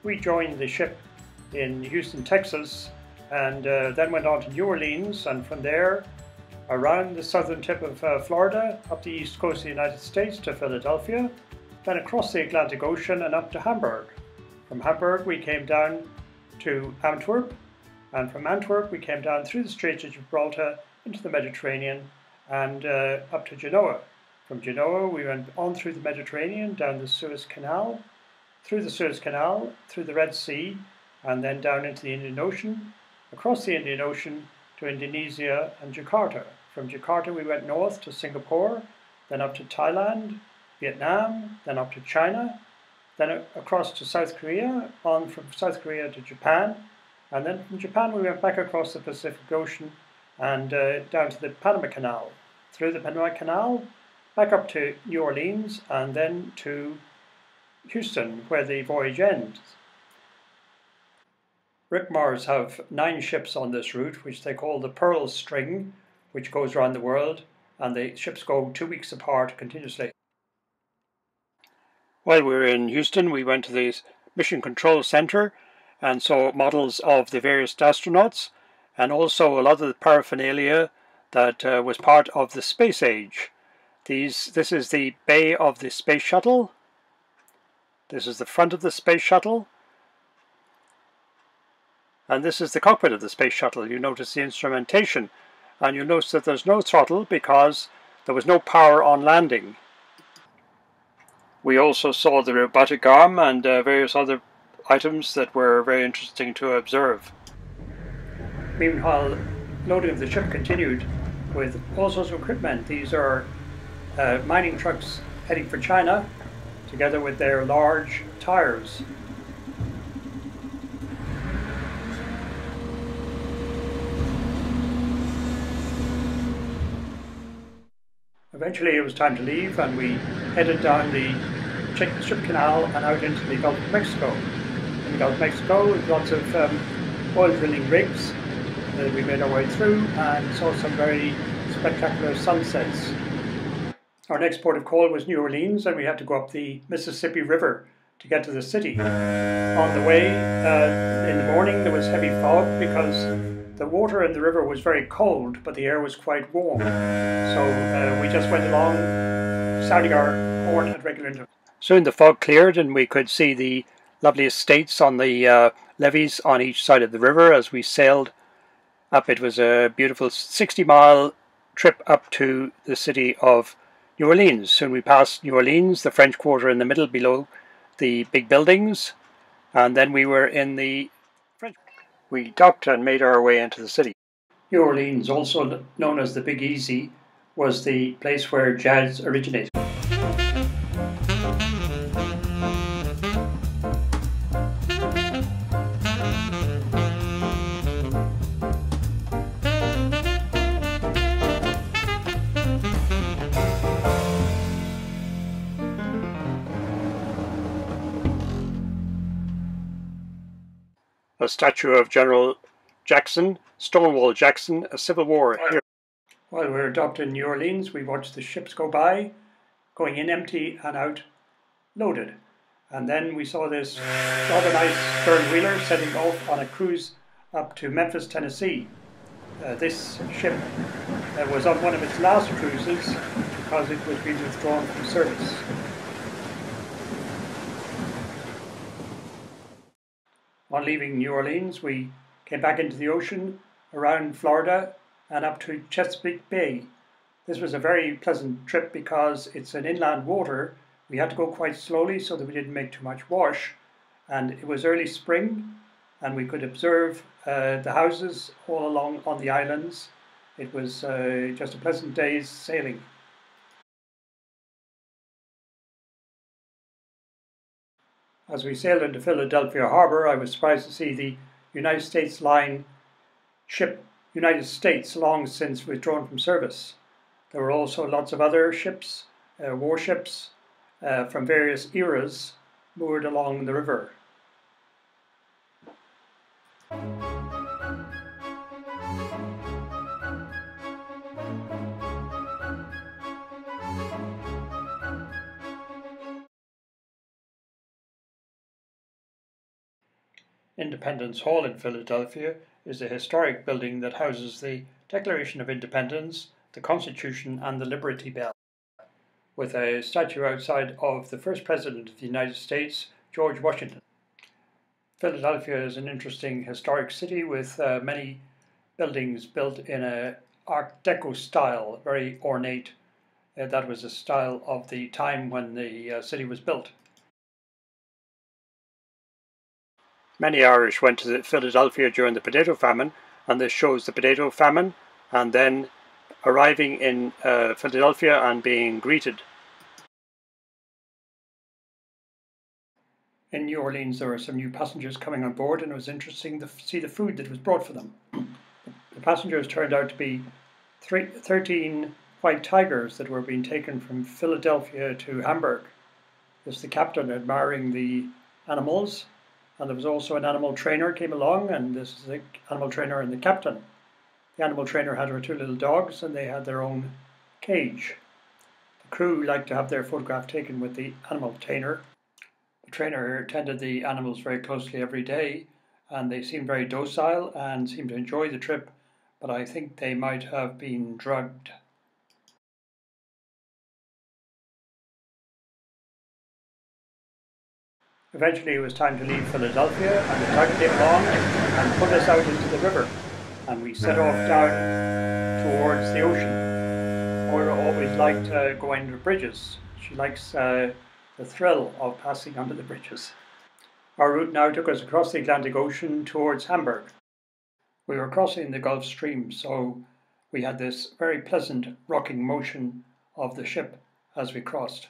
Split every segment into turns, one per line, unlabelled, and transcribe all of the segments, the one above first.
we joined the ship in Houston, Texas, and then went on to New Orleans, and from there around the southern tip of Florida, up the east coast of the United States to Philadelphia, then across the Atlantic Ocean and up to Hamburg. From Hamburg we came down to Antwerp, and from Antwerp we came down through the Straits of Gibraltar into the Mediterranean and up to Genoa. From Genoa we went on through the Mediterranean, down the Suez Canal, through the Red Sea, and then down into the Indian Ocean, across the Indian Ocean to Indonesia and Jakarta. From Jakarta we went north to Singapore, then up to Thailand, Vietnam, then up to China, then across to South Korea, on from South Korea to Japan, and then from Japan we went back across the Pacific Ocean and down to the Panama Canal, through the Panama Canal, back up to New Orleans, and then to Houston, where the voyage ends. Rickmers have 9 ships on this route, which they call the Pearl String, which goes around the world, and the ships go 2 weeks apart continuously. While we were in Houston, we went to the Mission Control Center and saw models of the various astronauts, and also a lot of the paraphernalia that was part of the space age. This is the bay of the space shuttle. This is the front of the space shuttle. And this is the cockpit of the space shuttle. You notice the instrumentation, and you'll notice that there's no throttle because there was no power on landing. We also saw the robotic arm and various other items that were very interesting to observe. Meanwhile, loading of the ship continued with all sorts of equipment. These are mining trucks heading for China, together with their large tires. Eventually it was time to leave, and we headed down the ship canal and out into the Gulf of Mexico. In the Gulf of Mexico, with lots of oil drilling rigs, we made our way through and saw some very spectacular sunsets. Our next port of call was New Orleans, and we had to go up the Mississippi River to get to the city. On the way, in the morning, there was heavy fog because the water in the river was very cold, but the air was quite warm. So we just went along, sounding our horn at regular intervals. Soon the fog cleared, and we could see the lovely estates on the levees on each side of the river as we sailed up. It was a beautiful 60-mile trip up to the city of New Orleans. Soon we passed New Orleans, the French Quarter in the middle below the big buildings, and then we were in the French. We docked and made our way into the city. New Orleans, also known as the Big Easy, was the place where jazz originated. A statue of General Jackson, Stonewall Jackson, a Civil War hero. While we were docked in New Orleans, we watched the ships go by, going in empty and out loaded. And then we saw this rather nice stern-wheeler setting off on a cruise up to Memphis, Tennessee. This ship was on one of its last cruises because it was being withdrawn from service. On leaving New Orleans, we came back into the ocean around Florida and up to Chesapeake Bay. This was a very pleasant trip because it's an inland water. We had to go quite slowly so that we didn't make too much wash, and it was early spring, and we could observe the houses all along on the islands. It was just a pleasant day's sailing. As we sailed into Philadelphia Harbor, I was surprised to see the United States Line ship United States, long since withdrawn from service. There were also lots of other ships, warships from various eras moored along the river. Independence Hall in Philadelphia is a historic building that houses the Declaration of Independence, the Constitution, and the Liberty Bell, with a statue outside of the first President of the United States, George Washington. Philadelphia is an interesting historic city with many buildings built in an Art Deco style, very ornate. That was the style of the time when the city was built. Many Irish went to Philadelphia during the potato famine, and this shows the potato famine, and then arriving in Philadelphia and being greeted. In New Orleans, there were some new passengers coming on board, and it was interesting to see the food that was brought for them. The passengers turned out to be 13 white tigers that were being taken from Philadelphia to Hamburg. There's the captain admiring the animals, and there was also an animal trainer came along, and this is the animal trainer and the captain. The animal trainer had her two little dogs, and they had their own cage. The crew liked to have their photograph taken with the animal trainer. The trainer tended the animals very closely every day, and they seemed very docile and seemed to enjoy the trip, but I think they might have been drugged. Eventually it was time to leave Philadelphia, and the tug came along and put us out into the river, and we set off down towards the ocean. Moira always liked going under bridges. She likes the thrill of passing under the bridges. Our route now took us across the Atlantic Ocean towards Hamburg. We were crossing the Gulf Stream, so we had this very pleasant rocking motion of the ship as we crossed.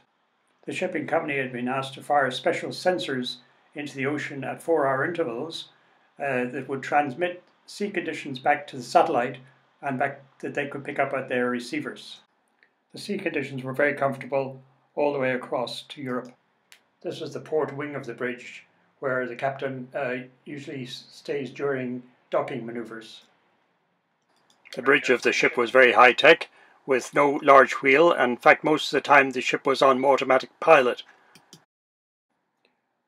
The shipping company had been asked to fire special sensors into the ocean at 4-hour intervals that would transmit sea conditions back to the satellite and back that they could pick up at their receivers. The sea conditions were very comfortable all the way across to Europe. This was the port wing of the bridge, where the captain usually stays during docking maneuvers. The bridge of the ship was very high-tech, with no large wheel, and in fact most of the time the ship was on automatic pilot.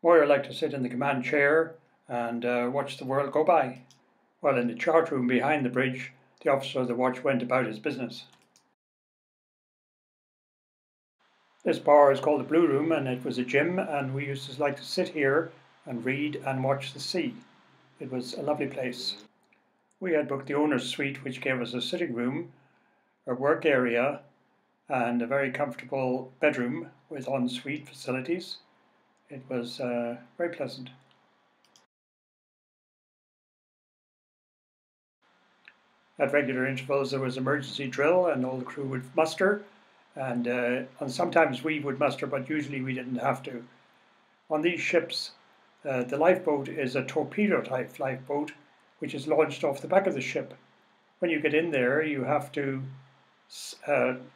Moira liked to sit in the command chair and watch the world go by, while in the chart room behind the bridge the officer of the watch went about his business. This bar is called the Blue Room, and it was a gym, and we used to like to sit here and read and watch the sea. It was a lovely place. We had booked the owner's suite, which gave us a sitting room, a work area, and a very comfortable bedroom with ensuite facilities. It was very pleasant. At regular intervals there was emergency drill, and all the crew would muster, and sometimes we would muster, but usually we didn't have to. On these ships, the lifeboat is a torpedo type lifeboat which is launched off the back of the ship. When you get in there you have to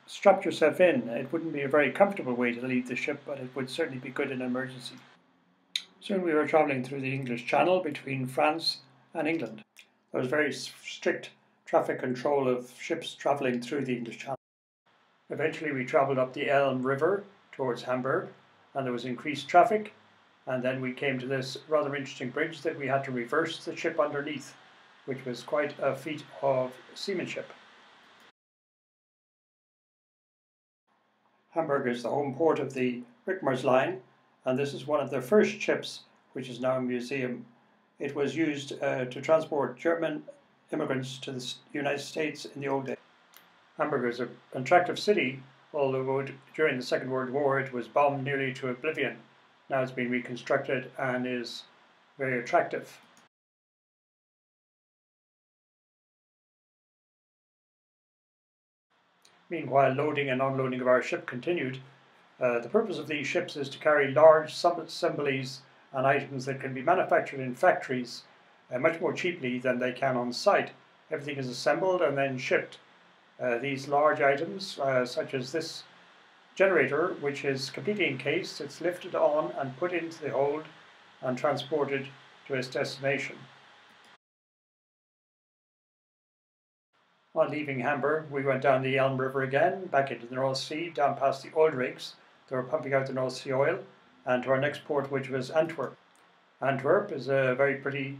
strap yourself in. It wouldn't be a very comfortable way to leave the ship, but it would certainly be good in an emergency. Soon we were travelling through the English Channel between France and England. There was very strict traffic control of ships travelling through the English Channel. Eventually we travelled up the Elm River towards Hamburg, and there was increased traffic, and then we came to this rather interesting bridge that we had to reverse the ship underneath, which was quite a feat of seamanship. Hamburg is the home port of the Rickmers line, and this is one of their first ships, which is now a museum. It was used to transport German immigrants to the United States in the old days. Hamburg is an attractive city, although during the Second World War it was bombed nearly to oblivion. Now it's been reconstructed and is very attractive. Meanwhile, loading and unloading of our ship continued. The purpose of these ships is to carry large sub-assemblies and items that can be manufactured in factories much more cheaply than they can on site. Everything is assembled and then shipped. These large items, such as this generator, which is completely encased, it's lifted on and put into the hold and transported to its destination. On leaving Hamburg, we went down the Elm River again, back into the North Sea, down past the oil rigs that were pumping out the North Sea oil, and to our next port, which was Antwerp. Antwerp is a very pretty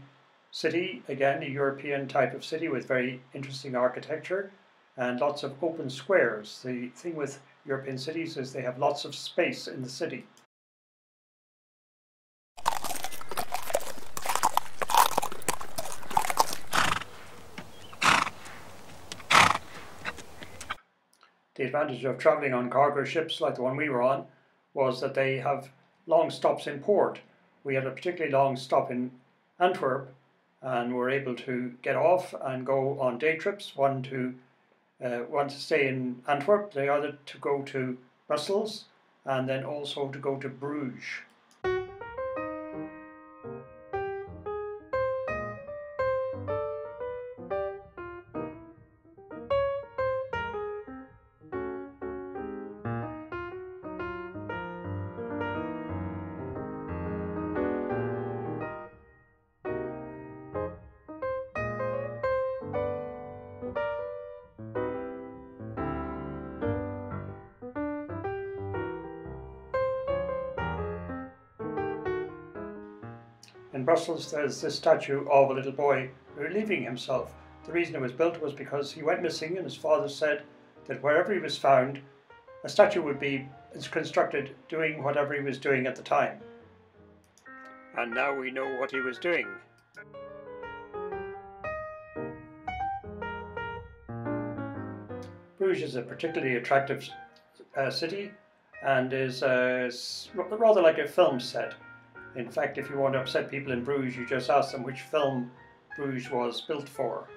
city, again a European type of city with very interesting architecture and lots of open squares. The thing with European cities is they have lots of space in the city. The advantage of travelling on cargo ships like the one we were on was that they have long stops in port. We had a particularly long stop in Antwerp and were able to get off and go on day trips, one to stay in Antwerp, the other to go to Brussels, and then also to go to Bruges. In Brussels there's this statue of a little boy relieving himself. The reason it was built was because he went missing and his father said that wherever he was found, a statue would be constructed doing whatever he was doing at the time. And now we know what he was doing. Bruges is a particularly attractive city and is rather like a film set. In fact, if you want to upset people in Bruges, you just ask them which film Bruges was built for.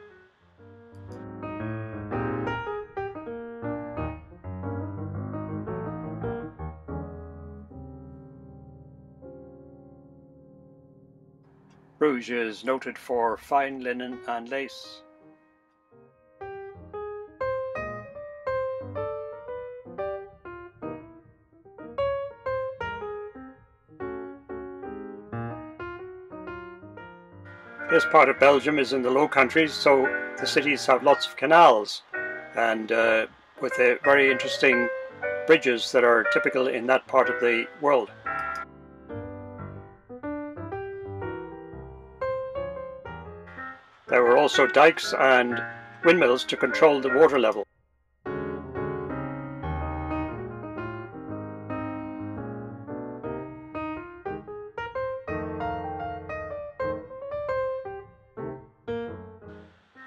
Bruges is noted for fine linen and lace. This part of Belgium is in the Low Countries, so the cities have lots of canals and with very interesting bridges that are typical in that part of the world. There were also dikes and windmills to control the water level.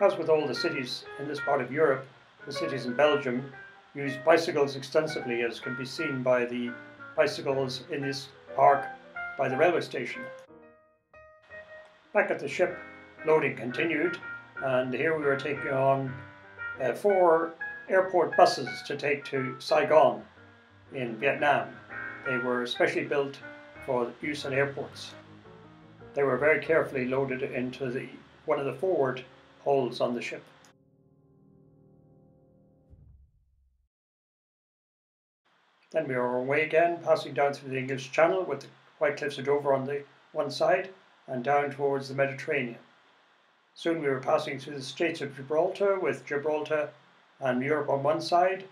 As with all the cities in this part of Europe, the cities in Belgium use bicycles extensively, as can be seen by the bicycles in this park by the railway station. Back at the ship, loading continued, and here we were taking on 4 airport buses to take to Saigon in Vietnam. They were specially built for use in airports. They were very carefully loaded into one of the forward holds on the ship. Then we were on our way again, passing down through the English Channel with the White Cliffs of Dover on the one side and down towards the Mediterranean. Soon we were passing through the Straits of Gibraltar with Gibraltar and Europe on one side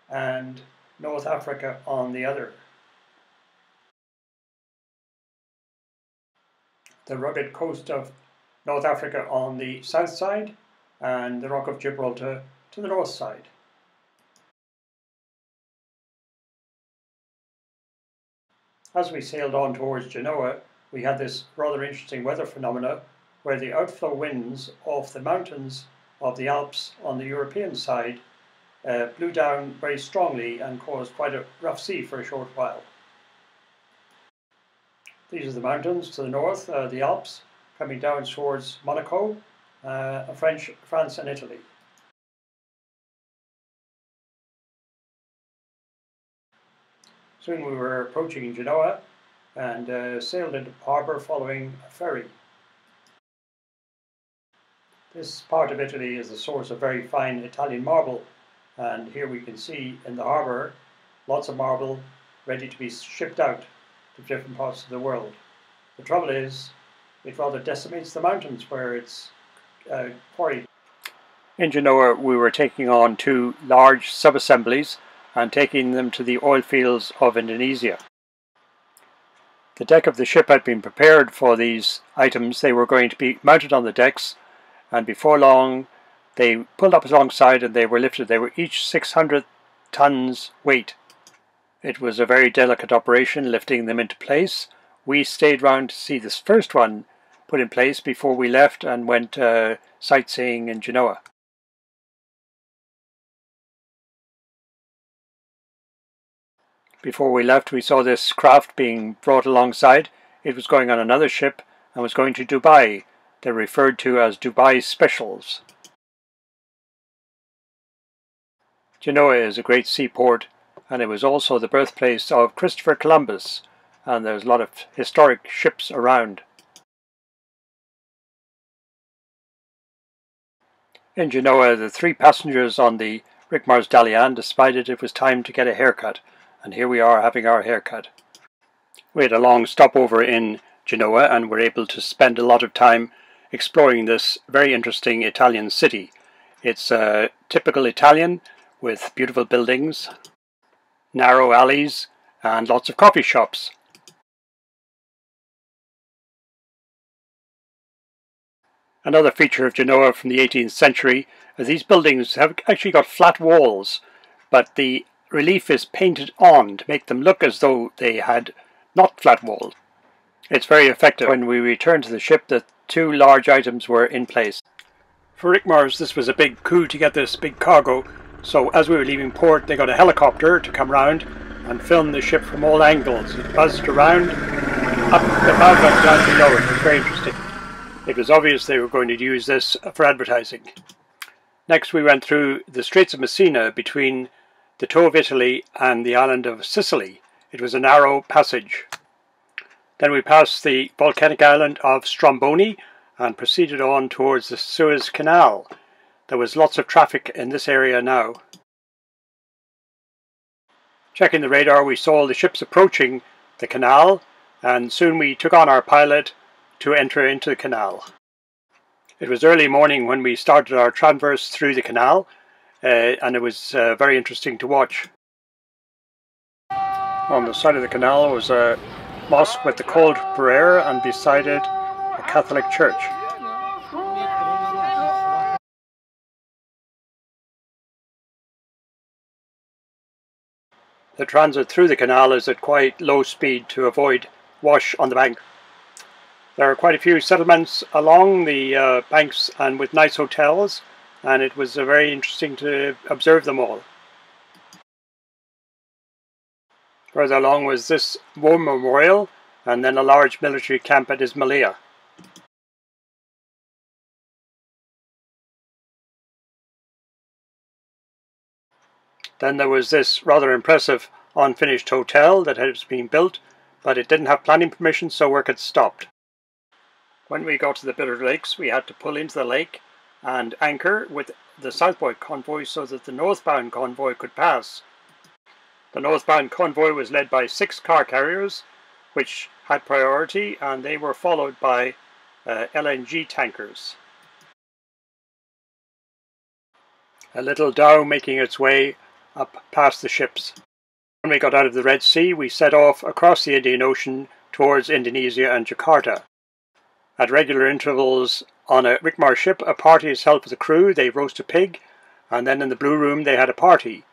and North Africa on the other. The rugged coast of North Africa on the south side and the Rock of Gibraltar to the north side. As we sailed on towards Genoa, we had this rather interesting weather phenomena where the outflow winds off the mountains of the Alps on the European side blew down very strongly and caused quite a rough sea for a short while. These are the mountains to the north, the Alps, coming down towards Monaco, France and Italy. Soon we were approaching Genoa and sailed into harbour following a ferry. This part of Italy is the source of very fine Italian marble, and here we can see in the harbour lots of marble ready to be shipped out to different parts of the world. The trouble is, it rather decimates the mountains where it's quarried. In Genoa we were taking on 2 large sub-assemblies and taking them to the oil fields of Indonesia. The deck of the ship had been prepared for these items. They were going to be mounted on the decks, and before long they pulled up alongside and they were lifted. They were each 600 tons weight. It was a very delicate operation lifting them into place. We stayed round to see this first one put in place before we left and went sightseeing in Genoa. Before we left, we saw this craft being brought alongside. It was going on another ship and was going to Dubai. They're referred to as Dubai Specials. Genoa is a great seaport, and it was also the birthplace of Christopher Columbus, and there's a lot of historic ships around. In Genoa, the 3 passengers on the Rickmers Dalian decided it was time to get a haircut, and here we are having our haircut. We had a long stopover in Genoa and were able to spend a lot of time exploring this very interesting Italian city. It's typical Italian with beautiful buildings, narrow alleys, and lots of coffee shops. Another feature of Genoa from the 18th century is these buildings have actually got flat walls, but the relief is painted on to make them look as though they had not flat walls. It's very effective. When we returned to the ship, the 2 large items were in place. For Rickmers, this was a big coup to get this big cargo, so as we were leaving port, they got a helicopter to come round and film the ship from all angles. It buzzed around, up above and down below. It was very interesting. It was obvious they were going to use this for advertising. Next we went through the Straits of Messina between the toe of Italy and the island of Sicily. It was a narrow passage. Then we passed the volcanic island of Stromboli and proceeded on towards the Suez Canal. There was lots of traffic in this area now. Checking the radar, we saw the ships approaching the canal, and soon we took on our pilot to enter into the canal. It was early morning when we started our traverse through the canal, and it was very interesting to watch. On the side of the canal was a mosque with the cold prayer, and beside it a Catholic church. The transit through the canal is at quite low speed to avoid wash on the bank. There are quite a few settlements along the banks and with nice hotels, and it was very interesting to observe them all. Further along was this war memorial, and then a large military camp at Ismailia. Then there was this rather impressive unfinished hotel that had been built, but it didn't have planning permission, so work had stopped. When we got to the Bitter Lakes, we had to pull into the lake and anchor with the southbound convoy so that the northbound convoy could pass. The northbound convoy was led by 6 car carriers, which had priority, and they were followed by LNG tankers. A little dhow making its way up past the ships. When we got out of the Red Sea, we set off across the Indian Ocean towards Indonesia and Jakarta. At regular intervals on a Rickmar ship, a party is held for the crew. They roast a pig, and then in the Blue Room they had a party.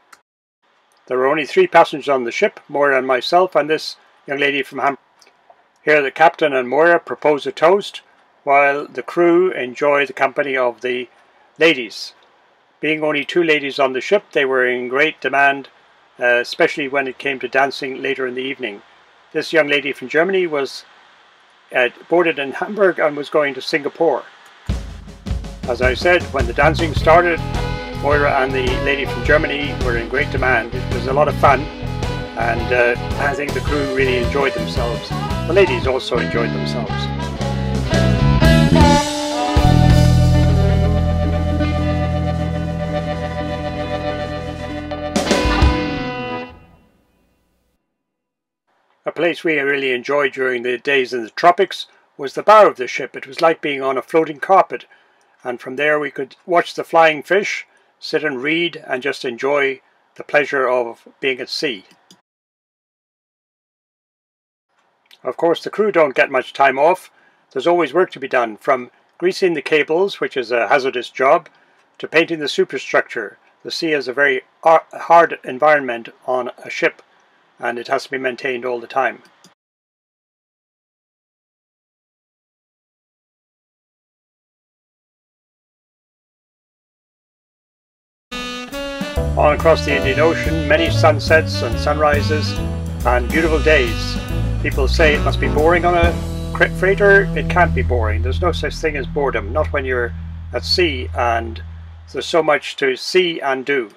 There were only 3 passengers on the ship, Moira and myself, and this young lady from Hamburg. Here the captain and Moira propose a toast, while the crew enjoy the company of the ladies. Being only 2 ladies on the ship, they were in great demand, especially when it came to dancing later in the evening. This young lady from Germany was boarded in Hamburg and was going to Singapore. As I said, when the dancing started, Moira and the lady from Germany were in great demand. It was a lot of fun, and I think the crew really enjoyed themselves. The ladies also enjoyed themselves. A place we really enjoyed during the days in the tropics was the bow of the ship. It was like being on a floating carpet, and from there we could watch the flying fish, sit and read, and just enjoy the pleasure of being at sea. Of course, the crew don't get much time off. There's always work to be done, from greasing the cables, which is a hazardous job, to painting the superstructure. The sea is a very hard environment on a ship, and it has to be maintained all the time. On across the Indian Ocean, many sunsets and sunrises and beautiful days. People say it must be boring on a freighter. It can't be boring. There's no such thing as boredom, not when you're at sea and there's so much to see and do.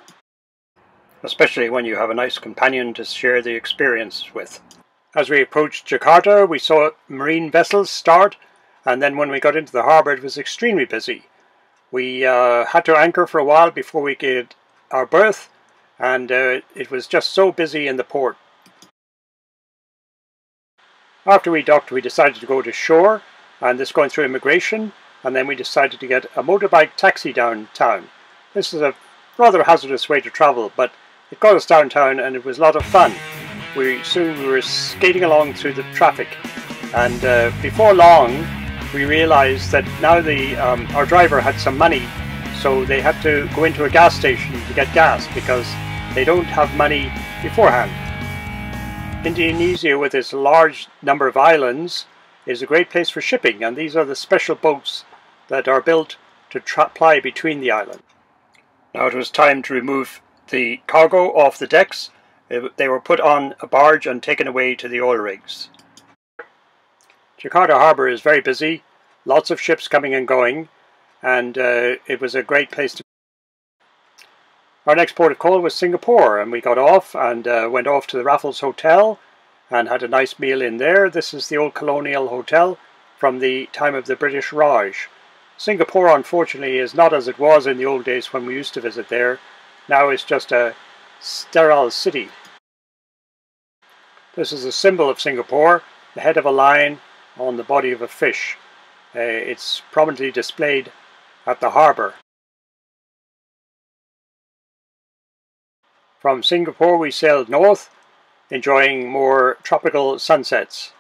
Especially when you have a nice companion to share the experience with. As we approached Jakarta, we saw marine vessels start, and then when we got into the harbour it was extremely busy. We had to anchor for a while before we get our berth, and it was just so busy in the port. After we docked, we decided to go to shore, and this going through immigration, and then we decided to get a motorbike taxi downtown. This is a rather hazardous way to travel, but it got us downtown and it was a lot of fun. We were skating along through the traffic, and before long we realized that now our driver had some money, so they had to go into a gas station to get gas because they don't have money beforehand. Indonesia, with its large number of islands, is a great place for shipping, and these are the special boats that are built to ply between the islands. Now it was time to remove the cargo off the decks. They were put on a barge and taken away to the oil rigs. Jakarta Harbour is very busy, lots of ships coming and going, and it was a great place to be. Our next port of call was Singapore, and we got off and went off to the Raffles Hotel and had a nice meal in there. This is the old colonial hotel from the time of the British Raj. Singapore, unfortunately, is not as it was in the old days when we used to visit there. Now it's just a sterile city. This is a symbol of Singapore, the head of a lion on the body of a fish. It's prominently displayed at the harbour. From Singapore we sailed north, enjoying more tropical sunsets.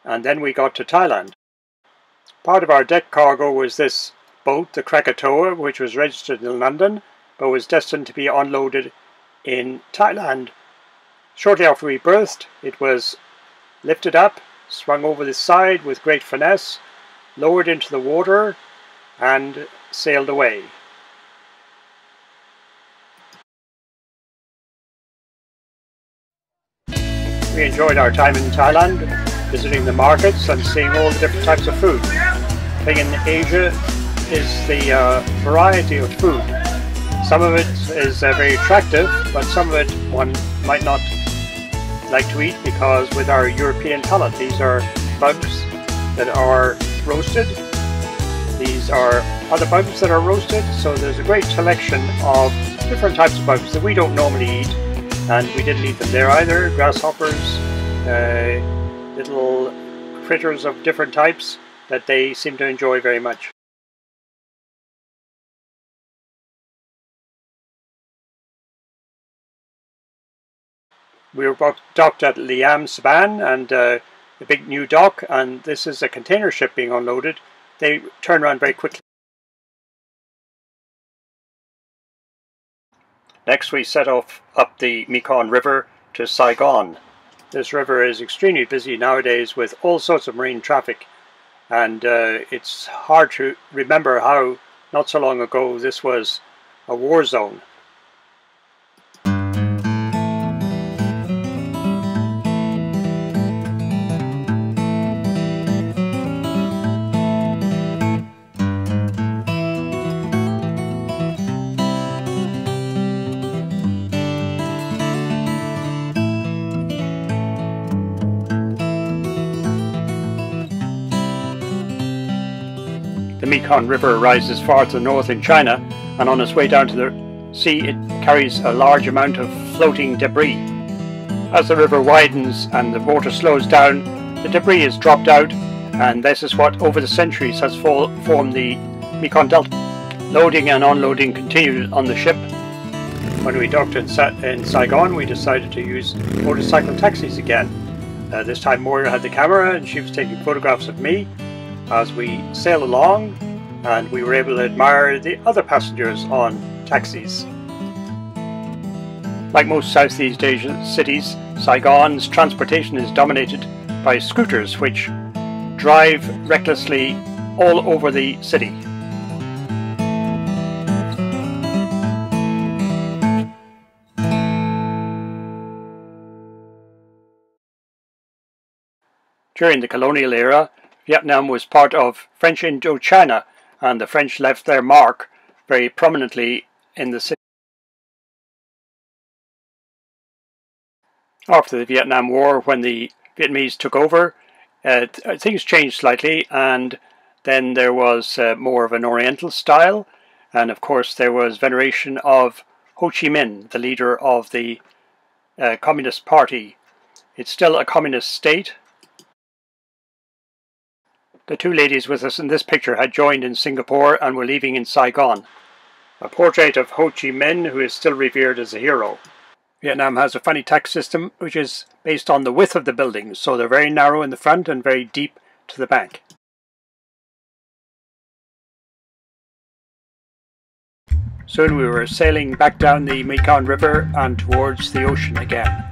And then we got to Thailand. Part of our deck cargo was this boat, the Krakatoa, which was registered in London, but was destined to be unloaded in Thailand. Shortly after we berthed, it was lifted up, swung over the side with great finesse, lowered into the water, and sailed away. We enjoyed our time in Thailand, visiting the markets and seeing all the different types of food. The thing in Asia is the variety of food. Some of it is very attractive, but some of it one might not like to eat because with our European palate, these are bugs that are roasted. These are other bugs that are roasted, so there's a great selection of different types of bugs that we don't normally eat. And we didn't eat them there either. Grasshoppers, little critters of different types that they seem to enjoy very much. We were docked at Liam Saban, and a big new dock, and this is a container ship being unloaded. They turn around very quickly. Next we set off up the Mekong River to Saigon. This river is extremely busy nowadays with all sorts of marine traffic, and it's hard to remember how not so long ago this was a war zone. The Mekong River rises far to the north in China, and on its way down to the sea it carries a large amount of floating debris. As the river widens and the water slows down, the debris is dropped out, and this is what over the centuries has formed the Mekong Delta. Loading and unloading continued on the ship. When we docked in Saigon, we decided to use motorcycle taxis again. This time Moira had the camera and she was taking photographs of me as we sailed along, and we were able to admire the other passengers on taxis. Like most Southeast Asian cities, Saigon's transportation is dominated by scooters which drive recklessly all over the city. During the colonial era, Vietnam was part of French Indochina, and the French left their mark very prominently in the city. After the Vietnam War, when the Vietnamese took over, things changed slightly, and then there was more of an Oriental style, and of course there was veneration of Ho Chi Minh, the leader of the Communist Party. It's still a communist state. The two ladies with us in this picture had joined in Singapore and were leaving in Saigon. A portrait of Ho Chi Minh, who is still revered as a hero. Vietnam has a funny tax system which is based on the width of the buildings, so they're very narrow in the front and very deep to the back. Soon we were sailing back down the Mekong River and towards the ocean again.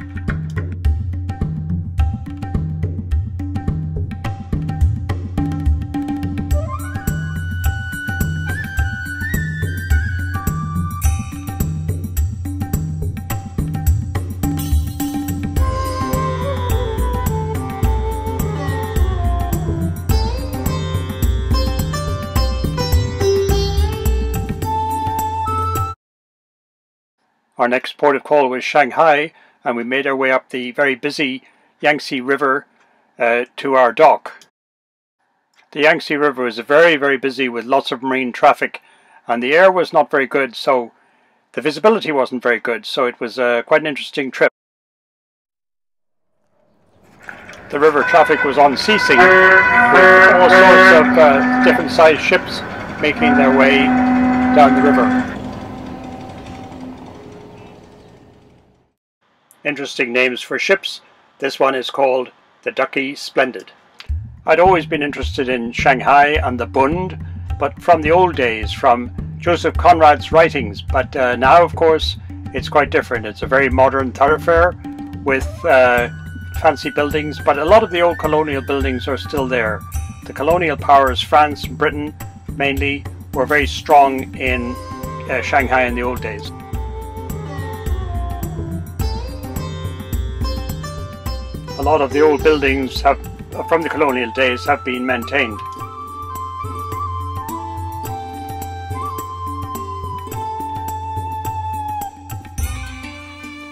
Our next port of call was Shanghai, and we made our way up the very busy Yangtze River to our dock. The Yangtze River was very, very busy with lots of marine traffic, and the air was not very good, so the visibility wasn't very good, so it was quite an interesting trip. The river traffic was unceasing, with all sorts of different sized ships making their way down the river. Interesting names for ships. This one is called the Ducky Splendid. I'd always been interested in Shanghai and the Bund, but from the old days, from Joseph Conrad's writings, but now of course it's quite different. It's a very modern thoroughfare with fancy buildings, but a lot of the old colonial buildings are still there. The colonial powers, France and Britain mainly, were very strong in Shanghai in the old days. A lot of the old buildings from the colonial days have been maintained.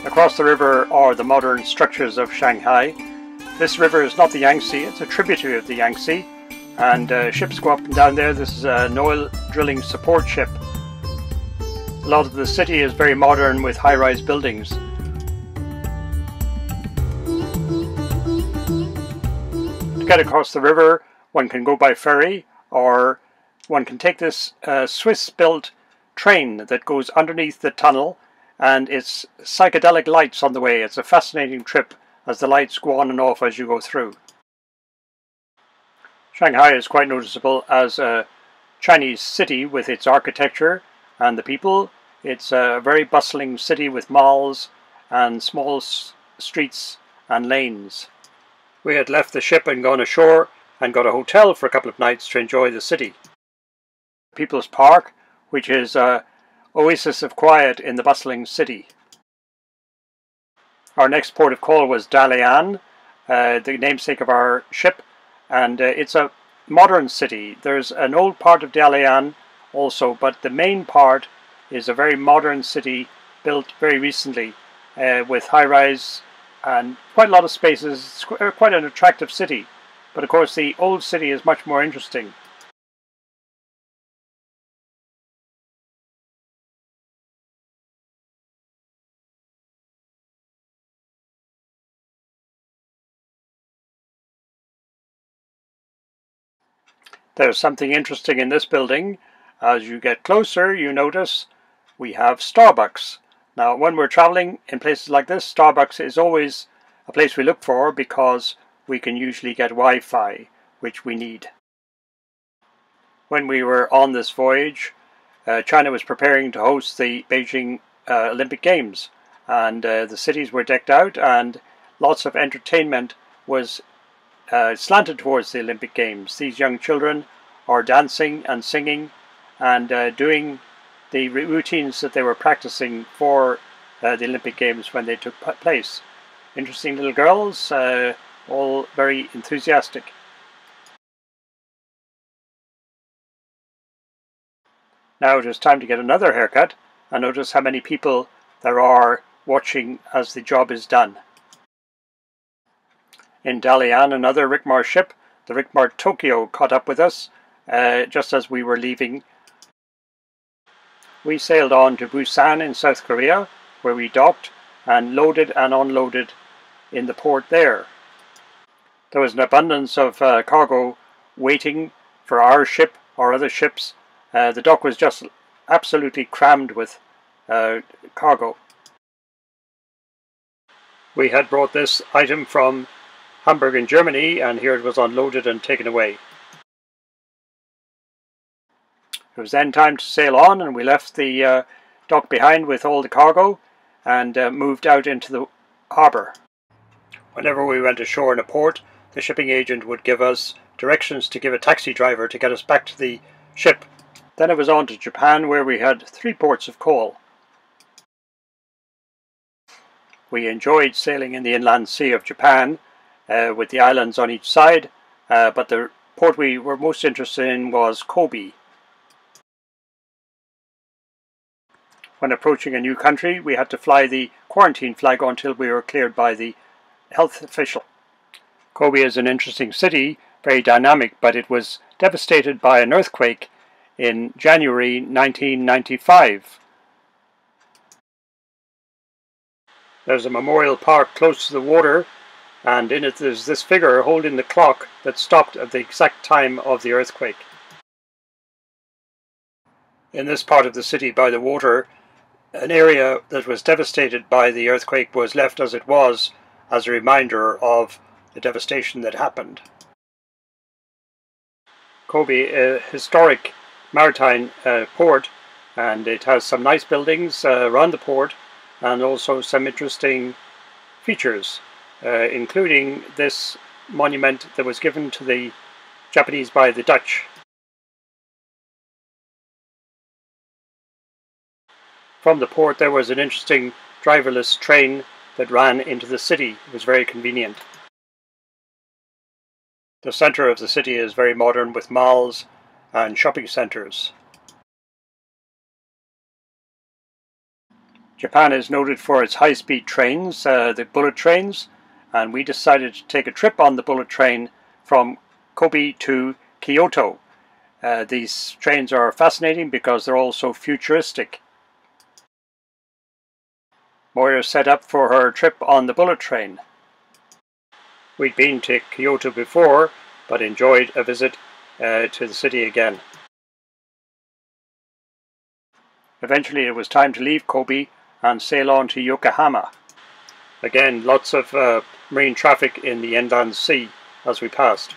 Across the river are the modern structures of Shanghai. This river is not the Yangtze, it's a tributary of the Yangtze, and ships go up and down there. This is an oil drilling support ship. A lot of the city is very modern with high-rise buildings. To get across the river, one can go by ferry, or one can take this Swiss-built train that goes underneath the tunnel, and it's psychedelic lights on the way. It's a fascinating trip as the lights go on and off as you go through. Shanghai is quite noticeable as a Chinese city with its architecture and the people. It's a very bustling city with malls and small streets and lanes. We had left the ship and gone ashore and got a hotel for a couple of nights to enjoy the city. People's Park, which is an oasis of quiet in the bustling city. Our next port of call was Dalian, the namesake of our ship, and it's a modern city. There's an old part of Dalian also, but the main part is a very modern city built very recently with high-rise and quite a lot of spaces. It's quite an attractive city, but of course the old city is much more interesting. There's something interesting in this building. As you get closer, you notice we have Starbucks. Now, when we're traveling in places like this, Starbucks is always a place we look for because we can usually get Wi-Fi, which we need. When we were on this voyage, China was preparing to host the Beijing Olympic Games, and the cities were decked out and lots of entertainment was slanted towards the Olympic Games. These young children are dancing and singing and doing the routines that they were practicing for the Olympic Games when they took place. Interesting little girls, all very enthusiastic. Now it is time to get another haircut and notice how many people there are watching as the job is done. In Dalian, another Rickmers ship, the Rickmers Tokyo, caught up with us just as we were leaving. We sailed on to Busan in South Korea, where we docked and loaded and unloaded in the port there. There was an abundance of cargo waiting for our ship or other ships. The dock was just absolutely crammed with cargo. We had brought this item from Hamburg in Germany, and here it was unloaded and taken away. It was then time to sail on, and we left the dock behind with all the cargo and moved out into the harbour. Whenever we went ashore in a port, the shipping agent would give us directions to give a taxi driver to get us back to the ship. Then it was on to Japan, where we had 3 ports of call. We enjoyed sailing in the inland sea of Japan with the islands on each side, but the port we were most interested in was Kobe. When approaching a new country, we had to fly the quarantine flag until we were cleared by the health official. Kobe is an interesting city, very dynamic, but it was devastated by an earthquake in January 1995. There's a memorial park close to the water, and in it there's this figure holding the clock that stopped at the exact time of the earthquake. In this part of the city by the water, an area that was devastated by the earthquake was left as it was as a reminder of the devastation that happened. Kobe, a historic maritime port, and it has some nice buildings around the port and also some interesting features, including this monument that was given to the Japanese by the Dutch. From the port there was an interesting driverless train that ran into the city. It was very convenient. The centre of the city is very modern with malls and shopping centres. Japan is noted for its high-speed trains, the bullet trains, and we decided to take a trip on the bullet train from Kobe to Kyoto. These trains are fascinating because they're all so futuristic. Moira set up for her trip on the bullet train. We'd been to Kyoto before, but enjoyed a visit to the city again. Eventually it was time to leave Kobe and sail on to Yokohama. Again, lots of marine traffic in the inland sea as we passed.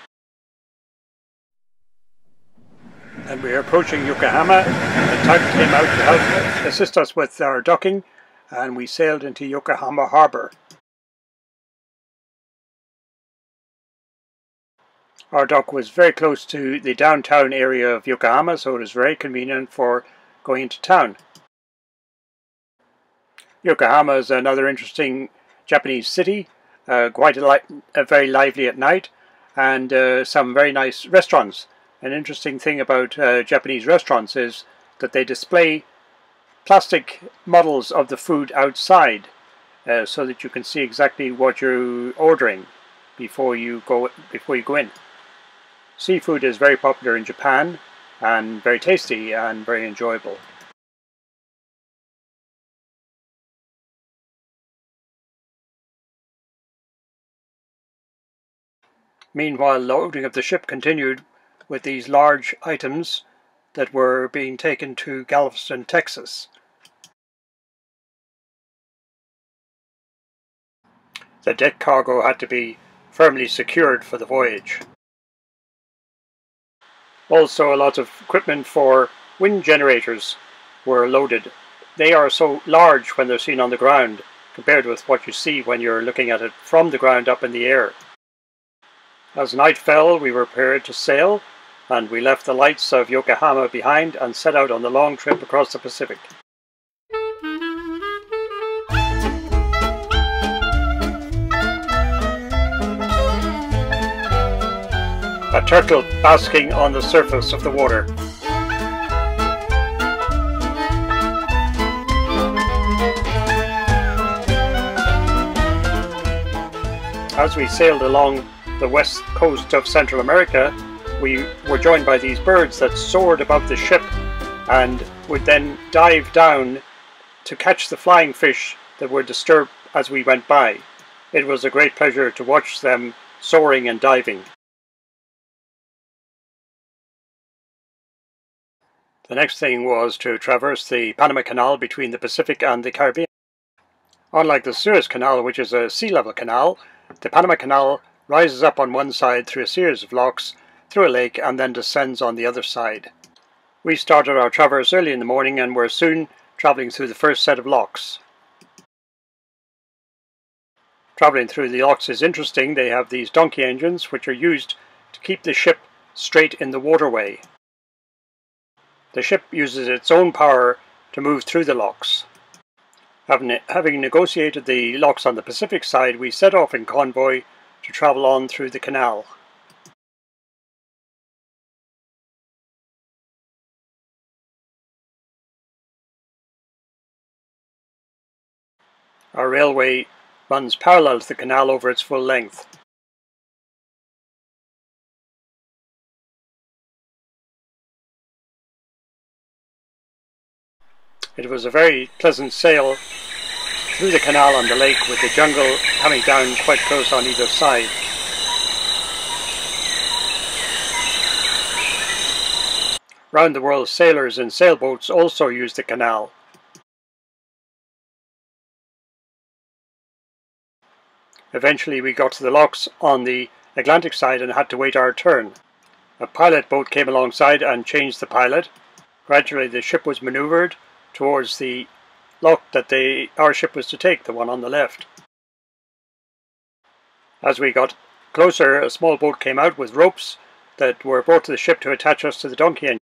And we were approaching Yokohama, and tug came out to help assist us with our docking, and we sailed into Yokohama Harbour. Our dock was very close to the downtown area of Yokohama, so it was very convenient for going into town. Yokohama is another interesting Japanese city, very lively at night, and some very nice restaurants. An interesting thing about Japanese restaurants is that they display plastic models of the food outside so that you can see exactly what you're ordering before you go in. Seafood is very popular in Japan and very tasty and very enjoyable. Meanwhile, loading of the ship continued with these large items that were being taken to Galveston, Texas. The deck cargo had to be firmly secured for the voyage. Also, a lot of equipment for wind generators were loaded. They are so large when they're seen on the ground compared with what you see when you're looking at it from the ground up in the air. As night fell, we were prepared to sail, and we left the lights of Yokohama behind and set out on the long trip across the Pacific. A turtle basking on the surface of the water. As we sailed along the west coast of Central America, we were joined by these birds that soared above the ship and would then dive down to catch the flying fish that were disturbed as we went by. It was a great pleasure to watch them soaring and diving. The next thing was to traverse the Panama Canal between the Pacific and the Caribbean. Unlike the Suez Canal, which is a sea level canal, the Panama Canal rises up on one side through a series of locks, through a lake, and then descends on the other side. We started our traverse early in the morning and were soon travelling through the first set of locks. Travelling through the locks is interesting. They have these donkey engines which are used to keep the ship straight in the waterway. The ship uses its own power to move through the locks. Having negotiated the locks on the Pacific side, we set off in convoy to travel on through the canal. Our railway runs parallel to the canal over its full length. It was a very pleasant sail through the canal and the lake, with the jungle coming down quite close on either side. Round the world, sailors in sailboats also use the canal. Eventually we got to the locks on the Atlantic side and had to wait our turn. A pilot boat came alongside and changed the pilot. Gradually the ship was manoeuvred towards the lock that our ship was to take, the one on the left. As we got closer, a small boat came out with ropes that were brought to the ship to attach us to the donkey engine.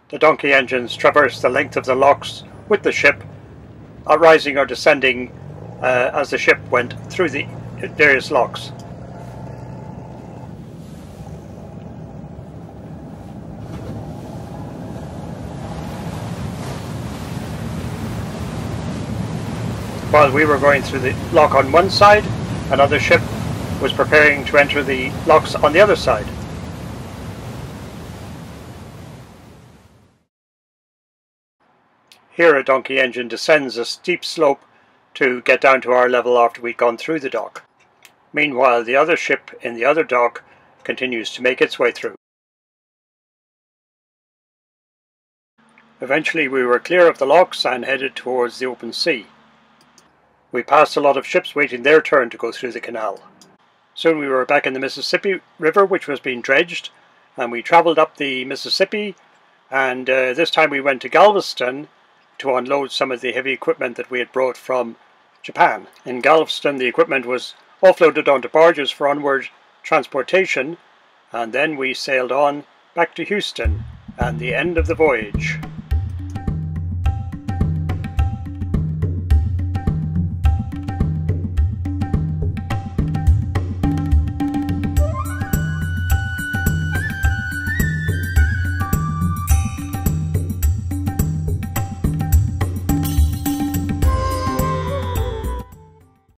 The donkey engines traversed the length of the locks with the ship, rising or descending as the ship went through the various locks. While we were going through the lock on one side, another ship was preparing to enter the locks on the other side. Here a donkey engine descends a steep slope to get down to our level after we'd gone through the dock. Meanwhile, the other ship in the other dock continues to make its way through. Eventually we were clear of the locks and headed towards the open sea. We passed a lot of ships waiting their turn to go through the canal. Soon we were back in the Mississippi River, which was being dredged, and we travelled up the Mississippi, and this time we went to Galveston to unload some of the heavy equipment that we had brought from Japan. In Galveston the equipment was offloaded onto barges for onward transportation, and then we sailed on back to Houston and the end of the voyage.